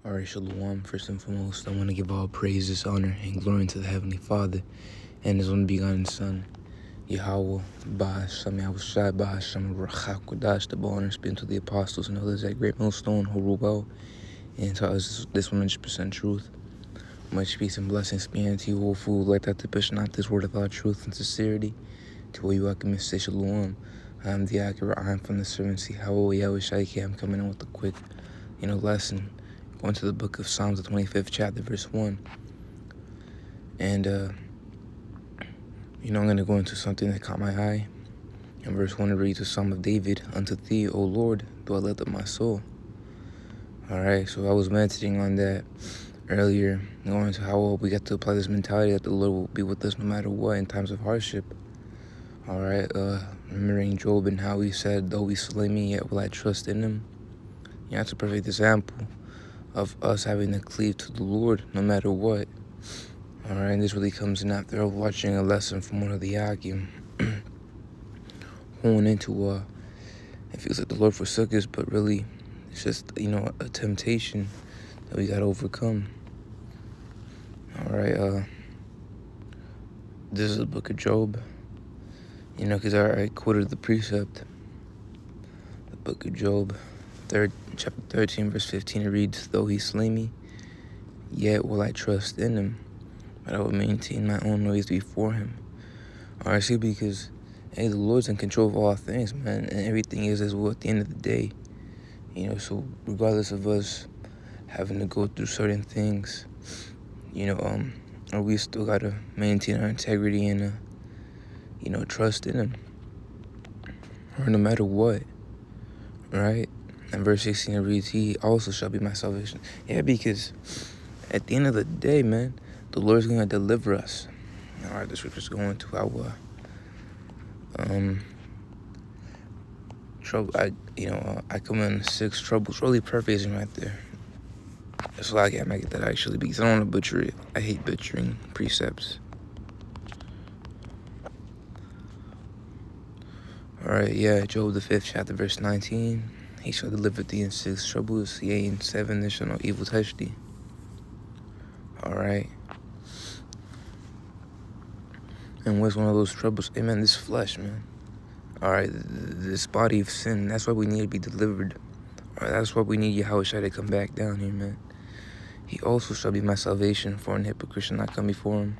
Alright, Shalom. First and foremost, I want to give all praises, honor, and glory to the Heavenly Father and His only begotten Son, Yahweh, Bahasham, Yahushai, Bahasham, Rachakodash, the honor spin to the apostles and others at Great Millstone, who rule well, and taught us this 100% truth. Much peace and blessings be unto you, whole food, like that to push not this word of our truth and sincerity, to where you can say Shalom. I am the accurate, I am from the servant, Yahweh, Yahushai, I'm coming in with a quick, lesson. Going to the book of Psalms, the 25th chapter, verse 1. And, I'm going to go into something that caught my eye. In verse 1, it reads, a Psalm of David, unto thee, O Lord, do I lift up my soul. All right, so I was meditating on that earlier, going into how we got to apply this mentality that the Lord will be with us no matter what in times of hardship. All right, remembering Job and how he said, though he slay me, yet will I trust in him. Yeah, that's a perfect example of us having to cleave to the Lord no matter what. All right, and this really comes in after watching a lesson from one of the Yakim, going into it feels like the Lord forsook us, but really it's just a temptation that we got to overcome. All right, this is the book of Job, because I quoted the precept. The book of Job, chapter 13, verse 15, it reads, though he slay me, yet will I trust in him, but I will maintain my own ways before him. All right, see, because, hey, the Lord's in control of all things, man, and everything is as well at the end of the day. So regardless of us having to go through certain things, we still got to maintain our integrity and, trust in him, or no matter what, right? And verse 16 it reads, he also shall be my salvation. Yeah, because at the end of the day, man, the Lord's going to deliver us. All right, the scripture's going to our trouble. I come in 6 troubles. Really paraphrasing right there. That's why I can't make it that actually, because I don't want to butcher it. I hate butchering precepts. All right, yeah, Job the 5th chapter, verse 19. He shall deliver thee in 6 troubles, yea, in 7 there shall no evil touch thee. All right. And what's one of those troubles? Hey, man, this flesh, man. All right, this body of sin, that's why we need to be delivered. All right, that's why we need Yahushua to come back down here, man. He also shall be my salvation, for an hypocrite shall not come before him.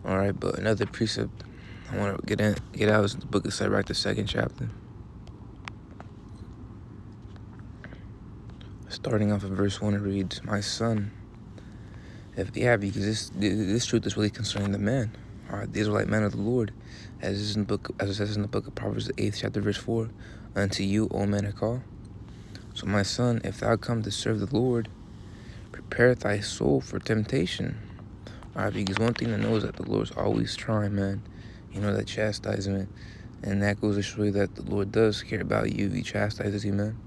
All right, but another precept I want to get out is the book of Sirach, the 2nd chapter. Starting off at verse 1, it reads, my son, because this truth is really concerning the man. All right, the Israelite man of the Lord, as it says in the book of Proverbs, the 8th chapter, verse 4, unto you, O man, I call. So my son, if thou come to serve the Lord, prepare thy soul for temptation. All right, because one thing to know is that the Lord's always trying, man. That chastisement. And that goes to show you that the Lord does care about you. He chastises you, man.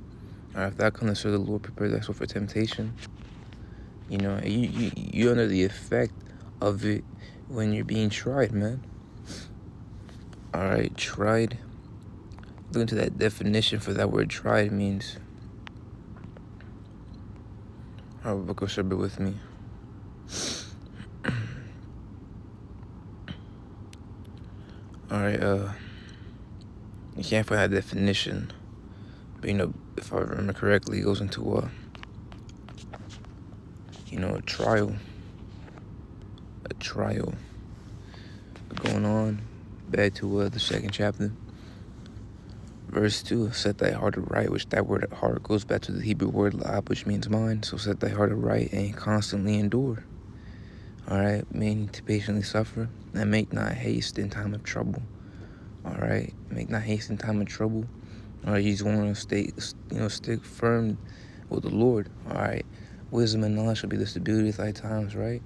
All right, if thou come to serve the Lord, prepare thy soul for temptation. You're under the effect of it when you're being tried, man. All right, tried. Look into that definition for that word tried means. All right, go share it with me. All right, you can't find that definition, but if I remember correctly, it goes into a trial. A trial going on. Back to the 2nd chapter, verse 2. Set thy heart aright, which that word heart goes back to the Hebrew word lab, which means mind. So set thy heart aright and constantly endure. All right, meaning to patiently suffer and make not haste in time of trouble. All right, make not haste in time of trouble. All right, you just want to stick firm with the Lord. All right, wisdom and knowledge shall be the stability of thy times. Right.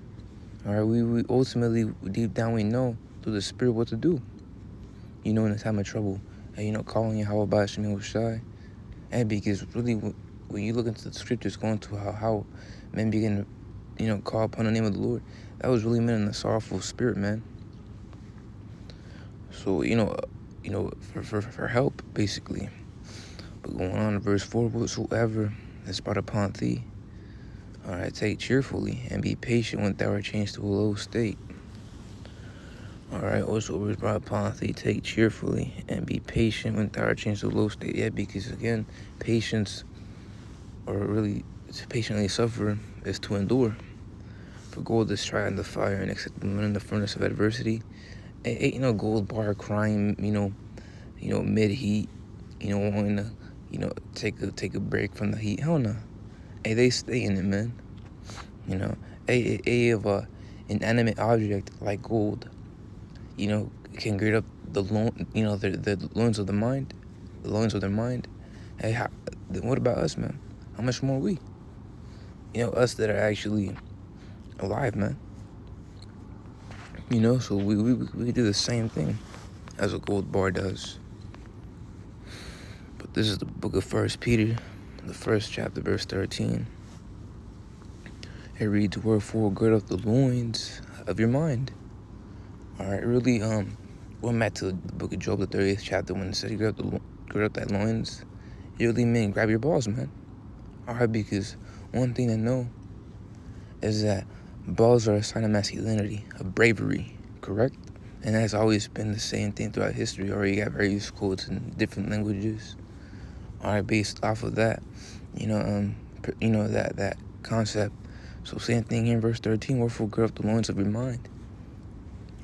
All right, we ultimately deep down we know through the Spirit what to do. In the time of trouble, and calling Yahweh by Shemil Shai, and because really when you look into the scriptures, going to how men begin to call upon the name of the Lord, that was really meant in a sorrowful spirit, man. So for help basically. But going on to verse 4, whatsoever is brought upon thee, All right, take cheerfully and be patient when thou art changed to a low state. All right, also was brought upon thee, take cheerfully and be patient when thou art changed to a low state. Yeah, because again, patience, or really to patiently suffer, is to endure. For gold is tried in the fire and acceptable in the furnace of adversity. Ain't no gold bar crying, mid heat, wanting to, take a break from the heat. Hell no. Hey, they stay in it, man. Of a inanimate object like gold, can gird up the loins of the mind, the loins of their mind. Hey, what about us, man? How much more we? Us that are actually alive, man. So we do the same thing as a gold bar does. But this is the book of 1 Peter, the 1st chapter, verse 13. It reads, "Wherefore gird up the loins of your mind." All right, really, going back to the book of Job, the 30th chapter, when it said gird up that loins, it really meant grab your balls, man. All right, because one thing to know is that balls are a sign of masculinity, of bravery, correct? And that's always been the same thing throughout history. Or you got various quotes in different languages. All right, based off of that, that concept. So same thing here in verse 13. Wherefore gird up the loins of your mind.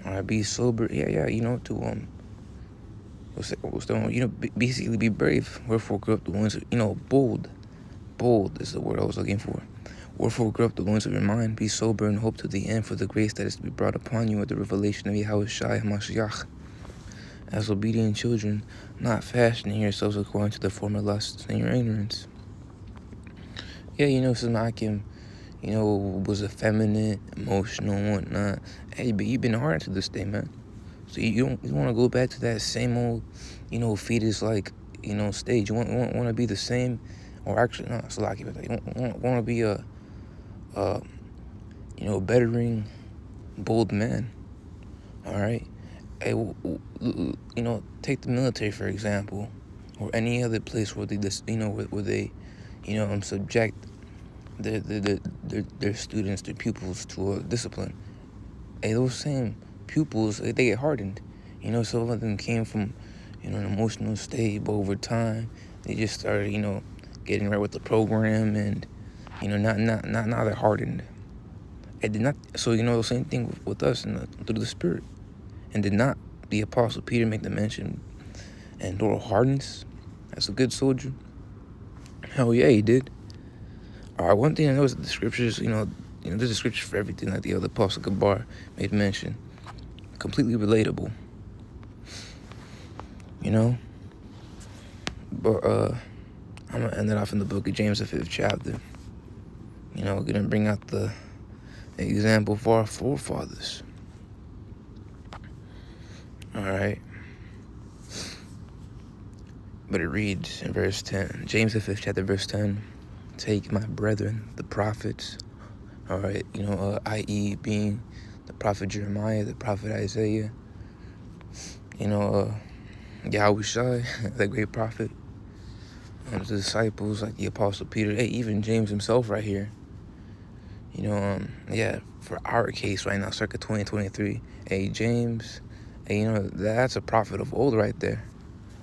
All right, be sober. To basically be brave. Wherefore gird up the loins. Bold. Bold is the word I was looking for. Wherefore gird up the loins of your mind. Be sober and hope to the end for the grace that is to be brought upon you at the revelation of Yahweh Shai HaMashiach. As obedient children, not fashioning yourselves according to the former lusts and your ignorance. Yeah, some I can, was effeminate, emotional, and whatnot. Hey, but you've been hard to this day, man. So you want to go back to that same old, fetus like, stage. You want to be the same, or actually not. It's lucky, but you want to be a bettering, bold man. All right. Hey, take the military for example, or any other place where they subject their students, their pupils to a discipline. Hey, those same pupils, they get hardened. Some of them came from, an emotional state, but over time, they just started, getting right with the program, and, now they're hardened. It did not. So the same thing with us through the Spirit. And did not the Apostle Peter make the mention and endure hardness as a good soldier? Hell yeah, he did. All right, one thing I know is that the scriptures, there's a scripture for everything that the other Apostle Gabar made mention. Completely relatable. But I'm gonna end it off in the book of James, the 5th chapter. Gonna bring out the example for our forefathers. All right. But it reads in verse 10, James the 5th chapter, verse 10, "Take my brethren, the prophets," all right, i.e. being the prophet Jeremiah, the prophet Isaiah, Yahweh Shai, the great prophet, the disciples like the Apostle Peter, hey, even James himself right here, for our case right now, circa 2023, hey, James, hey, that's a prophet of old right there.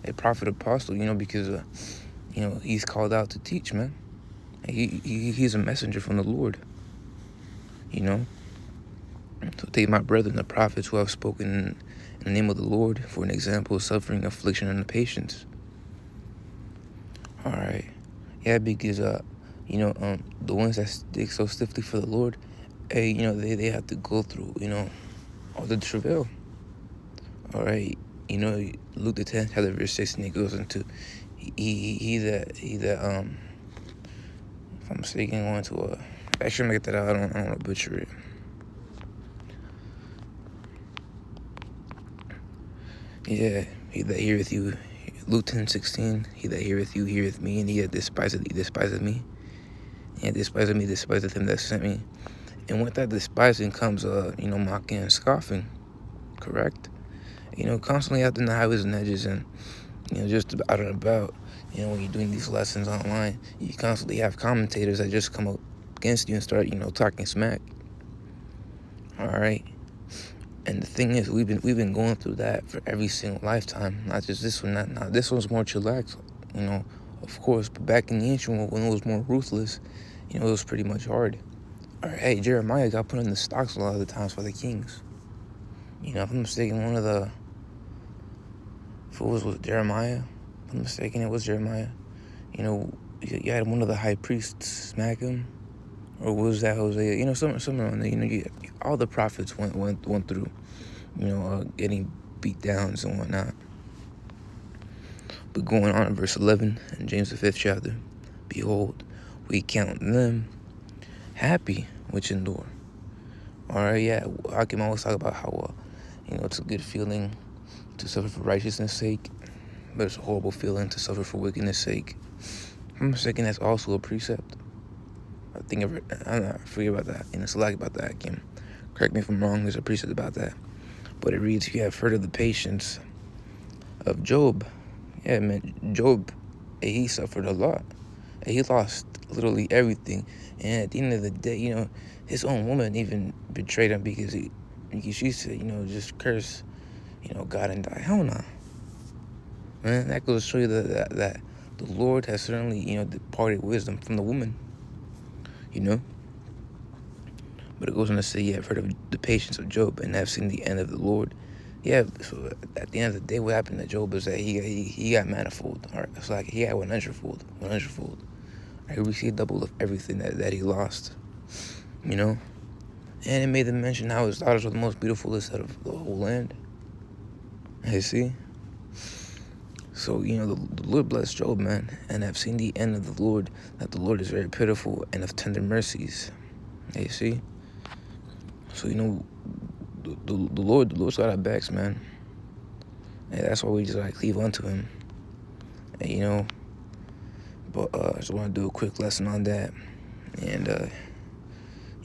A prophet apostle, because, he's called out to teach, man. He's a messenger from the Lord, So take my brethren, the prophets who have spoken in the name of the Lord for an example of suffering, affliction, and patience. All right. Yeah, because, the ones that stick so stiffly for the Lord, hey, they have to go through, all the travail. All right. Luke the 10th chapter, verse 16, he goes into, he that, if I'm mistaken, going to actually, make that out, I don't want to butcher it. Yeah, he that heareth you, Luke 10:16, he that heareth you, heareth me, and he that despiseth you, despiseth me. And despiseth me, despiseth him that sent me. And with that despising comes, mocking and scoffing, correct? Constantly out in the highways and edges and, just out and about, when you're doing these lessons online, you constantly have commentators that just come up, against you and start, talking smack. All right. And the thing is, we've been going through that for every single lifetime, not just this one. Not this one's more chillax, of course. But back in the ancient world, when it was more ruthless, it was pretty much hard. All right, hey, Jeremiah got put in the stocks a lot of the times for the kings. If I'm mistaken, if it was Jeremiah, if I'm mistaken, it was Jeremiah. You had one of the high priests smack him, or was that Hosea? Somewhere on there. All the prophets went through, getting beat downs and whatnot. But going on in verse 11 in James the 5th chapter, behold, we count them happy which endure. All right, yeah, I can always talk about how, it's a good feeling to suffer for righteousness' sake, but it's a horrible feeling to suffer for wickedness' sake. I'm mistaken, that's also a precept. I forget about that. It's a lie about that. Again, correct me if I'm wrong. There's a precept about that, but it reads, "You have heard of the patience of Job." Yeah, man, Job, he suffered a lot. He lost literally everything, and at the end of the day, his own woman even betrayed him because she said, just curse, God and die. Hell no, man. That goes to show you that the Lord has certainly, departed wisdom from the woman. But it goes on to say, "Yeah, I've heard of the patience of Job, and have seen the end of the Lord." Yeah, so at the end of the day, what happened to Job is that he got manifold. All right, it's like he got 100-fold. He received double of everything that he lost. And it made them mention how his daughters were the most beautifulest out of the whole land. You see? So, the Lord blessed Job, man, and have seen the end of the Lord, that the Lord is very pitiful and of tender mercies. You see? So, the Lord's got our backs, man. And that's why we just cleave unto him. And, but I just want to do a quick lesson on that. And,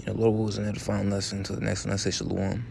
Lord wills, and edifying lesson. Until the next one, I say shalom.